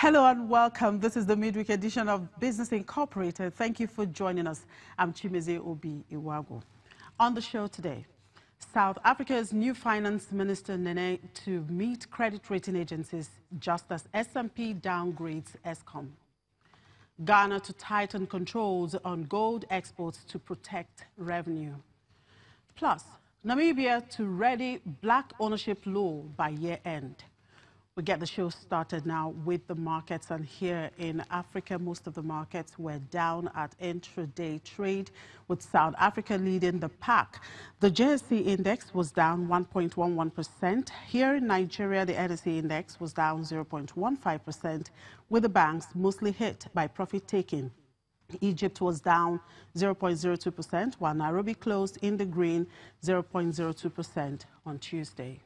Hello and welcome. This is the midweek edition of Business Incorporated. Thank you for joining us. I'm Chimeze Obi Iwago. On the show today, South Africa's new finance minister Nene to meet credit rating agencies just as S&P downgrades Eskom. Ghana to tighten controls on gold exports to protect revenue. Plus, Namibia to ready black ownership law by year end. We get the show started now with the markets, and here in Africa, most of the markets were down at intraday trade, with South Africa leading the pack. The JSE index was down 1.11%. Here in Nigeria, the NSE index was down 0.15%, with the banks mostly hit by profit-taking. Egypt was down 0.02%, while Nairobi closed in the green 0.02% on Tuesday.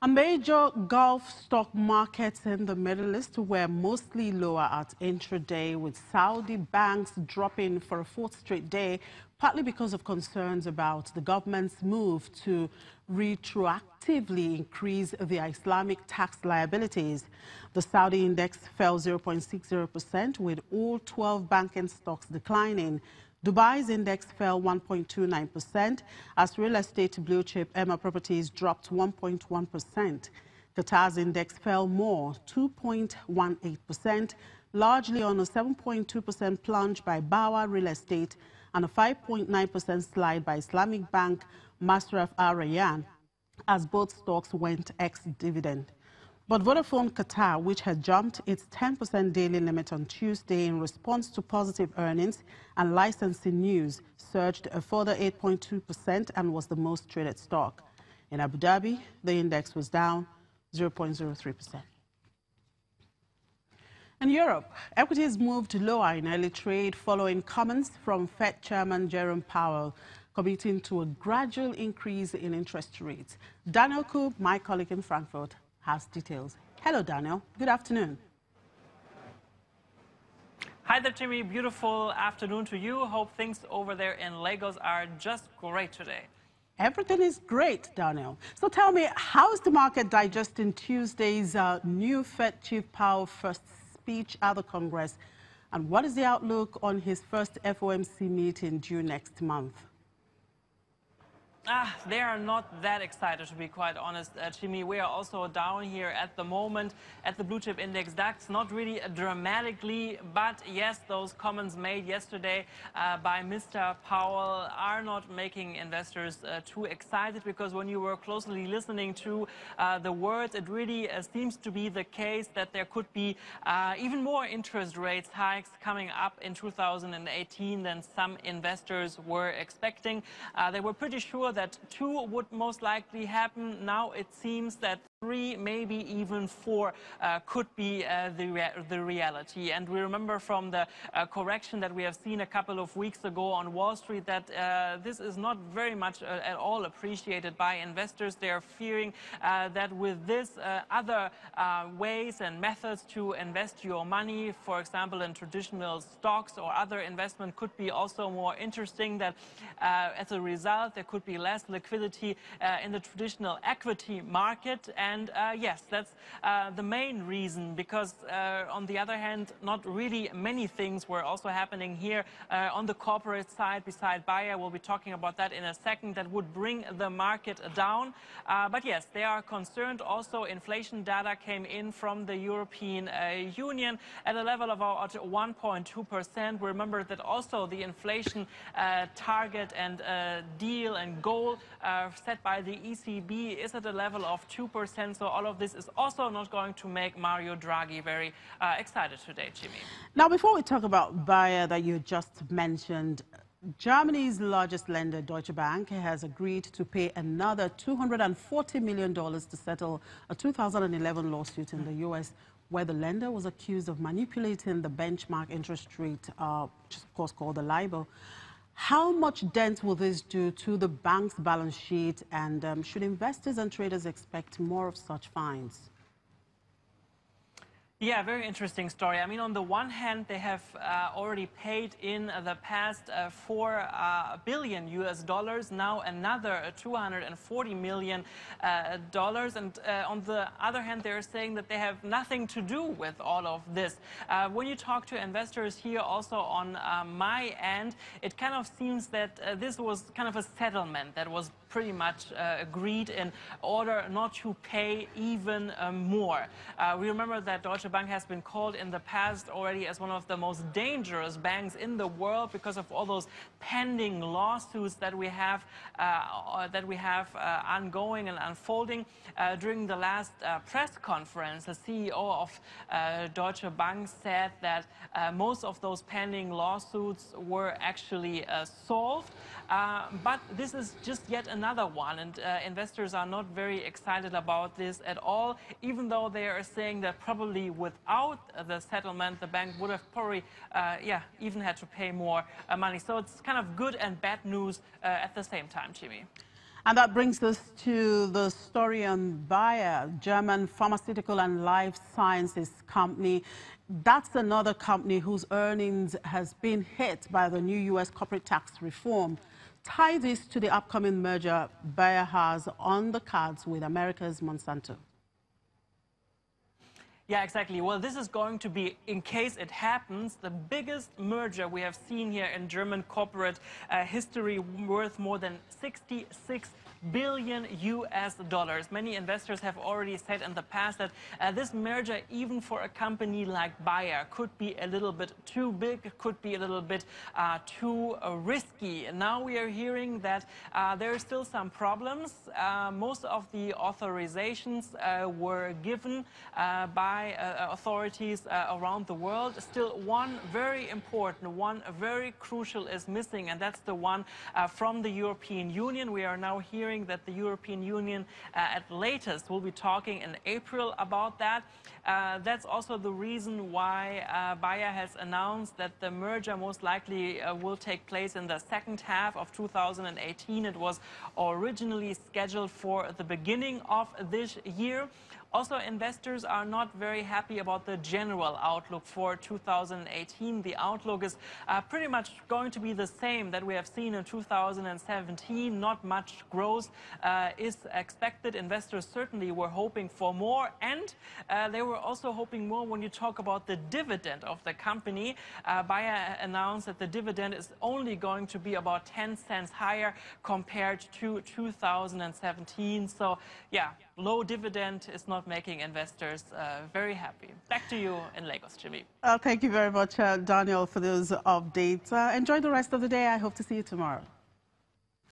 A major Gulf stock markets in the Middle East were mostly lower at intraday, with Saudi banks dropping for a fourth straight day, partly because of concerns about the government's move to retroactively increase the Islamic tax liabilities. The Saudi index fell 0.60%, with all 12 banking stocks declining. Dubai's index fell 1.29% as real estate blue chip Emma Properties dropped 1.1%. Qatar's index fell more, 2.18%, largely on a 7.2% plunge by Bawa Real Estate and a 5.9% slide by Islamic Bank Masraf Al Rayan, as both stocks went ex-dividend. But Vodafone Qatar, which had jumped its 10% daily limit on Tuesday in response to positive earnings and licensing news, surged a further 8.2% and was the most traded stock. In Abu Dhabi, the index was down 0.03%. In Europe, equities moved lower in early trade following comments from Fed Chairman Jerome Powell, committing to a gradual increase in interest rates. Daniel Koob, my colleague in Frankfurt, has details. Hello, Daniel. Good afternoon. Hi there, Jimmy. Beautiful afternoon to you. Hope things over there in Lagos are just great today. Everything is great, Daniel. So tell me, how is the market digesting Tuesday's new Fed Chief Powell first speech at the Congress? And what is the outlook on his first FOMC meeting due next month? They are not that excited, to be quite honest, Jimmy. We are also down here at the moment at the blue chip index DAX, not really dramatically, but yes, those comments made yesterday by Mr. Powell are not making investors too excited, because when you were closely listening to the words, it really seems to be the case that there could be even more interest rates hikes coming up in 2018 than some investors were expecting. They were pretty sure that 2 would most likely happen. Now it seems that 3, maybe even 4 could be the reality. And we remember from the correction that we have seen a couple of weeks ago on Wall Street that this is not very much at all appreciated by investors. They are fearing that with this other ways and methods to invest your money, for example, in traditional stocks or other investment, could be also more interesting, that as a result there could be less liquidity in the traditional equity market. And yes, that's the main reason, because on the other hand, not really many things were also happening here on the corporate side beside Bayer. We'll be talking about that in a second. That would bring the market down. But yes, they are concerned. Also, inflation data came in from the European Union at a level of about 1.2%. Remember that also the inflation target and deal and goal set by the ECB is at a level of 2%. So all of this is also not going to make Mario Draghi very excited today, Jimmy. Now, before we talk about Bayer that you just mentioned, Germany's largest lender, Deutsche Bank, has agreed to pay another $240 million to settle a 2011 lawsuit in the U.S. where the lender was accused of manipulating the benchmark interest rate, which is of course called the LIBOR. How much dent will this do to the bank's balance sheet, and should investors and traders expect more of such fines? Yeah, very interesting story. I mean, on the one hand, they have already paid in the past 4 billion US dollars, now another 240 million dollars. And on the other hand, they're saying that they have nothing to do with all of this. When you talk to investors here, also on my end, it kind of seems that this was kind of a settlement that was pretty much agreed in order not to pay even more. We remember that Deutsche Bank has been called in the past already as one of the most dangerous banks in the world because of all those pending lawsuits that we have ongoing and unfolding. During the last press conference, the CEO of Deutsche Bank said that most of those pending lawsuits were actually solved. But this is just yet another one, and investors are not very excited about this at all, even though they are saying that probably without the settlement, the bank would have probably, even had to pay more money. So it's kind of good and bad news at the same time, Jimmy. And that brings us to the story on Bayer, German pharmaceutical and life sciences company. That's another company whose earnings has been hit by the new U.S. corporate tax reform. Tie this to the upcoming merger Bayer has on the cards with America's Monsanto. Yeah, exactly. Well, this is going to be, in case it happens, the biggest merger we have seen here in German corporate history, worth more than 66 billion US dollars. Many investors have already said in the past that this merger, even for a company like Bayer, could be a little bit too big, could be a little bit too risky. Now we are hearing that there are still some problems. Most of the authorizations were given by authorities around the world. Still one very important, one very crucial is missing, and that's the one from the European Union. We are now hearing that the European Union at latest will be talking in April about that. That's also the reason why Bayer has announced that the merger most likely will take place in the second half of 2018. It was originally scheduled for the beginning of this year. Also, investors are not very happy about the general outlook for 2018. The outlook is pretty much going to be the same that we have seen in 2017. Not much growth is expected. Investors certainly were hoping for more, and they were also hoping more when you talk about the dividend of the company. Bayer announced that the dividend is only going to be about 10 cents higher compared to 2017. So, yeah, low dividend is not making investors very happy. Back to you in Lagos, Jimmy. Thank you very much, Daniel, for those updates. Enjoy the rest of the day. I hope to see you tomorrow.